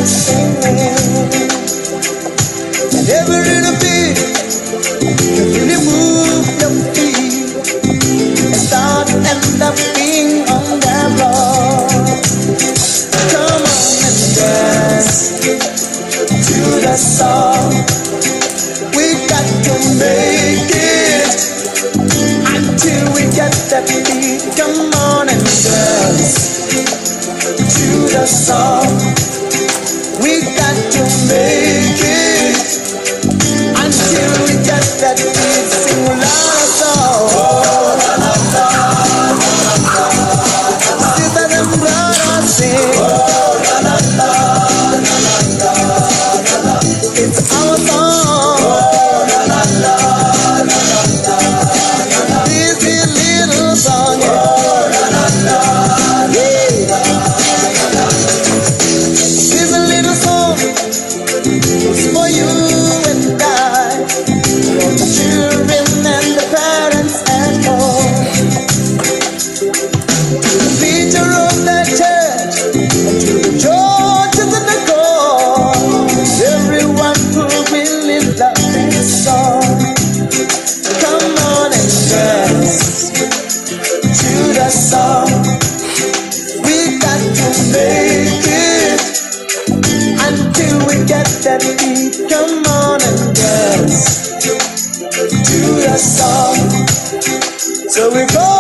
singing. And every little bit can really move your feet and start and end up being on that floor. Come on and dance to the song. We got to make it until we get that beat. Come on and dance to the song. We got to make it until we get that beat. Sing loud song. Sister and brother sing. It's our song. This is little song. This a little song. It's for you and I, for the children and the parents at home. The preacher of the church and to the churches in the core. Everyone who really loves this song. Come on and dance to the song. We got to make it until we get that beat. Come on and dance to the song. So we go.